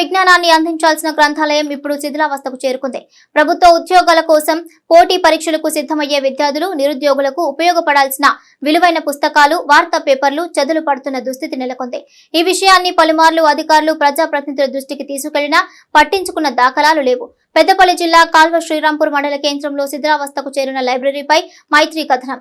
విజ్ఞానాన్ని అందించాల్సిన గ్రంథాలయం ఇప్పుడు శిథిలావస్థకు చేరుకుంది. ప్రభుత్వ ఉద్యోగాల కోసం పోటీ పరీక్షలకు సిద్ధమయ్యే విద్యార్థులు, నిరుద్యోగులకు ఉపయోగపడాల్సిన విలువైన పుస్తకాలు, వార్తా పేపర్లు చెదలు పడుతున్న దుస్థితి నెలకొంది. ఈ విషయాన్ని పలుమార్లు అధికారులు, ప్రజాప్రతినిధుల దృష్టికి తీసుకెళ్లినా పట్టించుకున్న దాఖలాలు లేవు. పెద్దపల్లి జిల్లా కాల్వ శ్రీరాంపూర్ మండల కేంద్రంలో శిథిలావస్థకు చేరిన లైబ్రరీపై మైత్రి కథనం.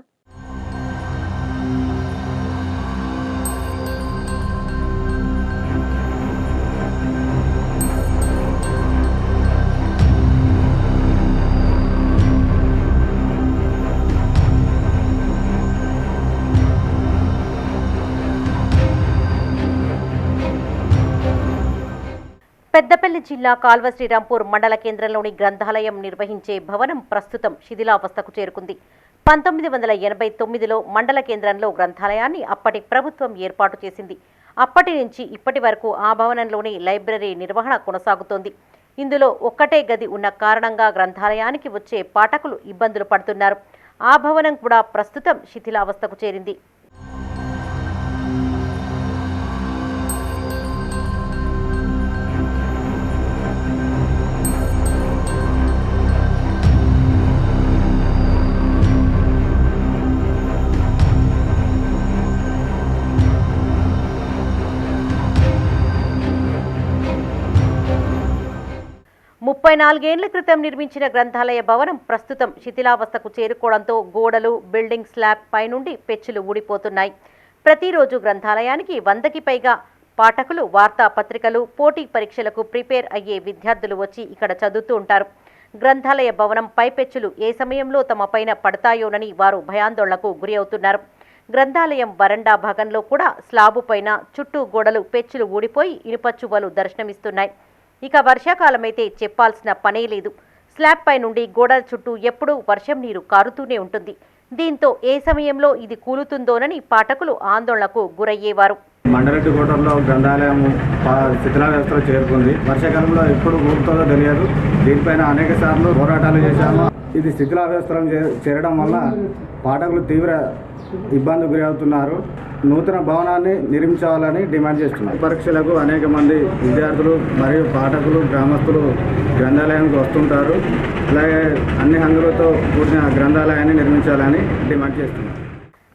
పెద్దపల్లి జిల్లా కాల్వ శ్రీరాంపూర్ మండల కేంద్రంలోని గ్రంథాలయం నిర్వహించే భవనం ప్రస్తుతం శిథిలావస్థకు చేరుకుంది. 1989లో మండల కేంద్రంలో గ్రంథాలయాన్ని అప్పటి ప్రభుత్వం ఏర్పాటు చేసింది. అప్పటి నుంచి ఇప్పటి వరకు ఆ భవనంలోని లైబ్రరీ నిర్వహణ కొనసాగుతోంది. ఇందులో ఒక్కటే గది ఉన్న కారణంగా గ్రంథాలయానికి వచ్చే పాఠకులు ఇబ్బందులు పడుతున్నారు. ఆ భవనం కూడా ప్రస్తుతం శిథిలావస్థకు చేరింది. ముప్పై 34 ఏళ్ల క్రితం నిర్మించిన గ్రంథాలయ భవనం ప్రస్తుతం శిథిలావస్థకు చేరుకోవడంతో గోడలు, బిల్డింగ్ స్లాబ్ పైనుండి పెచ్చులు ఊడిపోతున్నాయి. ప్రతిరోజు గ్రంథాలయానికి 100కి పైగా పాఠకులు, వార్తా పత్రికలు, పోటీ పరీక్షలకు ప్రిపేర్ అయ్యే విద్యార్థులు వచ్చి ఇక్కడ చదువుతూ ఉంటారు. గ్రంథాలయ భవనం పై పెచ్చులు ఏ సమయంలో తమ పైన పడతాయోనని వారు భయాందోళనకు గురి అవుతున్నారు. గ్రంథాలయం వరండా భాగంలో కూడా స్లాబు పైన చుట్టూ గోడలు పెచ్చులు ఊడిపోయి ఇనుపచ్చువలు దర్శనమిస్తున్నాయి. ఇక వర్షాకాలమైతే చెప్పాల్సిన పనే లేదు. స్లాబ్ పై నుండి గోడల చుట్టూ ఎప్పుడూ వర్షం నీరు కారుతూనే ఉంటుంది. దీంతో ఏ సమయంలో ఇది కూలుతుందోనని పాఠకులు ఆందోళనకు గురయ్యేవారు. మండరెడ్డి కోటర్లో గ్రంథాలయం శిథిలావస్థలో చేరుకుంది. వర్షాకాలంలో ఎప్పుడు కూలుతుందో తెలియదు. దీనిపైన అనేక సార్లు పోరాటాలు చేశాము. ఇది శిథిలావస్థలో చేరడం వల్ల పాఠకులు తీవ్ర ఇబ్బంది గురి అవుతున్నారు. నూతన భవనాన్ని నిర్మించాలని డిమాండ్ చేస్తున్నారు. పరీక్షలకు అనేక మంది విద్యార్థులు మరియు పాఠకులు, గ్రామస్తులు గ్రంథాలయానికి వస్తుంటారు. అలాగే అన్ని హంగులతో కూడిన గ్రంథాలయాన్ని నిర్మించాలని డిమాండ్ చేస్తున్నారు.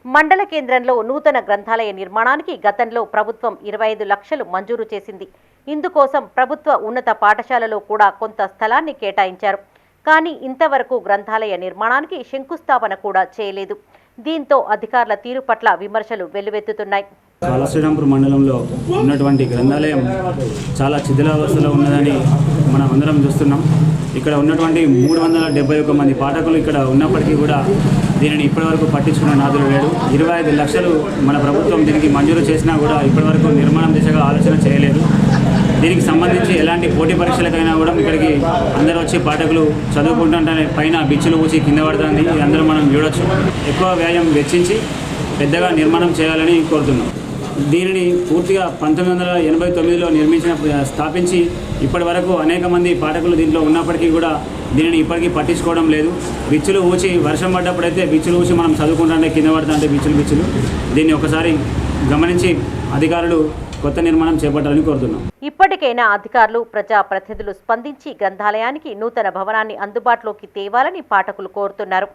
మండల కేంద్రంలో నూతన గ్రంథాలయ నిర్మాణానికి గతంలో ప్రభుత్వం 25 లక్షలు మంజూరు చేసింది. ఇందుకోసం ప్రభుత్వ ఉన్నత పాఠశాలలో కూడా కొంత స్థలాన్ని కేటాయించారు. కానీ ఇంతవరకు గ్రంథాలయ నిర్మాణానికి శంకుస్థాపన కూడా చేయలేదు. దీంతో అధికారుల తీరు పట్ల విమర్శలు వెల్లువెత్తుతున్నాయి. కాల్వ శ్రీరాంపూర్ మండలంలో ఉన్నటువంటి గ్రంథాలయం చాలా శిథిలావస్థలో ఉన్నదని మనం అందరం చూస్తున్నాం. ఇక్కడ ఉన్నటువంటి 371 మంది పాఠకులు ఇక్కడ ఉన్నప్పటికీ కూడా దీనిని ఇప్పటివరకు పట్టించుకున్న నాదులు లేడు. 25 లక్షలు మన ప్రభుత్వం దీనికి మంజూరు చేసినా కూడా ఇప్పటివరకు నిర్మాణం దిశగా ఆలోచన చేయలేదు. దీనికి సంబంధించి ఎలాంటి పోటీ పరీక్షలకైనా కూడా ఇక్కడికి అందరూ వచ్చి పాఠకులు చదువుకుంటుంటే పైన బిచ్చులు ఊసి కింద పడుతుంది. ఇది అందరూ మనం చూడొచ్చు. ఎక్కువ వ్యయం వెచ్చించి పెద్దగా నిర్మాణం చేయాలని కోరుతున్నాం. దీనిని పూర్తిగా 1989లో స్థాపించి ఇప్పటి వరకు అనేక మంది పాఠకులు దీంట్లో ఉన్నప్పటికీ కూడా దీనిని ఇప్పటికీ పట్టించుకోవడం లేదు. బిచ్చులు ఊచి వర్షం పడ్డప్పుడైతే బిచ్చులు ఊచి మనం చదువుకుంటుంటే కింద పడుతుంటే బిచ్చులు దీన్ని ఒకసారి గమనించి అధికారులు కొత్త నిర్మాణం చేపట్టాలని కోరుతున్నాం. ఇప్పటికైనా అధికారులు, ప్రజాప్రతినిధులు స్పందించి గ్రంథాలయానికి నూతన భవనాన్ని అందుబాటులోకి తేవాలని పాఠకులు కోరుతున్నారు.